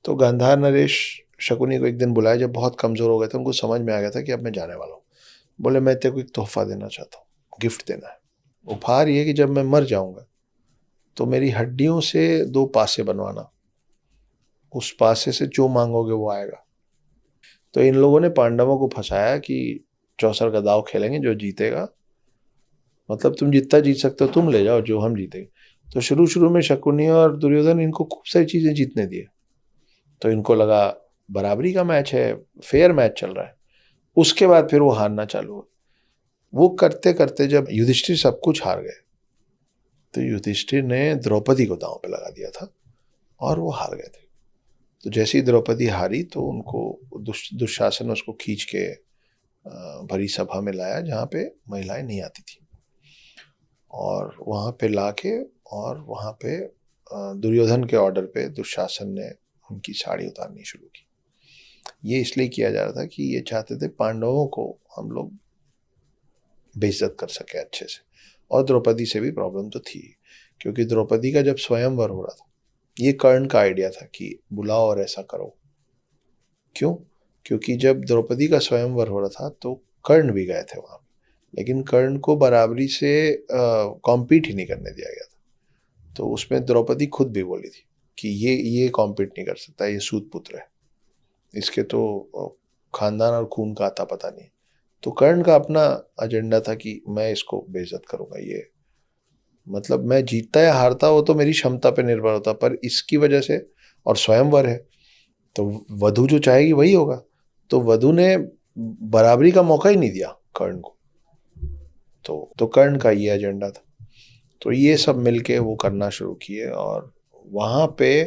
तो गांधार नरेश शकुनी को एक दिन बुलाया जब बहुत कमज़ोर हो गए थे। उनको समझ में आ गया था कि अब मैं जाने वाला हूँ। बोले मैं तेरे को एक तोहफा देना चाहता हूँ, गिफ्ट देना है। उपहार ये कि जब मैं मर जाऊंगा तो मेरी हड्डियों से 2 पासे बनवाना, उस पासे से जो मांगोगे वो आएगा। तो इन लोगों ने पांडवों को फंसाया कि चौसर का दाव खेलेंगे, जो जीतेगा, मतलब तुम जितना जीत सकते हो तुम ले जाओ, जो हम जीतेंगे। तो शुरू शुरू में शकुनी और दुर्योधन इनको खूब सारी चीजें जीतने दिए। तो इनको लगा बराबरी का मैच है, फेयर मैच चल रहा है। उसके बाद फिर वो हारना चालू हुआ। वो करते करते जब युधिष्ठिर सब कुछ हार गए तो युधिष्ठिर ने द्रौपदी को दांव पे लगा दिया था और वो हार गए थे। तो जैसे ही द्रौपदी हारी तो उनको दुशासन उसको खींच के भरी सभा में लाया जहाँ पे महिलाएं नहीं आती थी, और वहाँ पे लाके, और वहाँ पे दुर्योधन के ऑर्डर पे दुशासन ने उनकी साड़ी उतारनी शुरू की। ये इसलिए किया जा रहा था कि ये चाहते थे पांडवों को हम लोग बेइज्जत कर सके अच्छे से। और द्रौपदी से भी प्रॉब्लम तो थी, क्योंकि द्रौपदी का जब स्वयंवर हो रहा था, ये कर्ण का आइडिया था कि बुलाओ और ऐसा करो। क्यों? क्योंकि जब द्रौपदी का स्वयंवर हो रहा था तो कर्ण भी गए थे वहां, लेकिन कर्ण को बराबरी से कॉम्पीट ही नहीं करने दिया गया था। तो उसमें द्रौपदी खुद भी बोली थी कि ये कॉम्पीट नहीं कर सकता, ये सूत पुत्र है, इसके तो खानदान और खून का आता पता नहीं। तो कर्ण का अपना एजेंडा था कि मैं इसको बेइज्जत करूंगा। ये मतलब मैं जीतता या हारता वो तो मेरी क्षमता पे निर्भर होता, पर इसकी वजह से, और स्वयंवर है तो वधु जो चाहेगी वही होगा। तो वधु ने बराबरी का मौका ही नहीं दिया कर्ण को। तो कर्ण का ये एजेंडा था। तो ये सब मिलके वो करना शुरू किए, और वहां पे,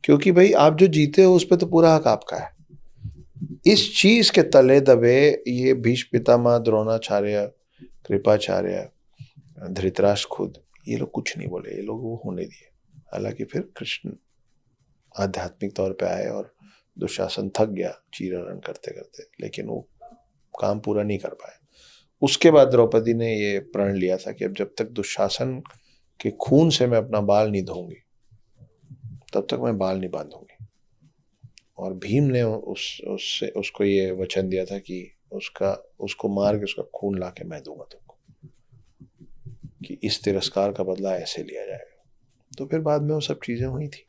क्योंकि भाई आप जो जीते हो उस पर तो पूरा हक आपका है, इस चीज के तले दबे ये भीष्म पितामह, द्रोणाचार्य, कृपाचार्य, धृतराष्ट्र खुद, ये लोग कुछ नहीं बोले, ये लोग वो होने दिए। हालांकि फिर कृष्ण आध्यात्मिक तौर पे आए और दुशासन थक गया चीरहरण करते करते, लेकिन वो काम पूरा नहीं कर पाए। उसके बाद द्रौपदी ने ये प्रण लिया था कि अब जब तक दुशासन के खून से मैं अपना बाल नहीं धोऊंगी तब तक मैं बाल नहीं बांधूंगी। और भीम ने उससे उसको ये वचन दिया था कि उसको मार के उसका खून ला के मैं दूंगा तुमको, कि इस तिरस्कार का बदला ऐसे लिया जाएगा। तो फिर बाद में वो सब चीजें हुई थी।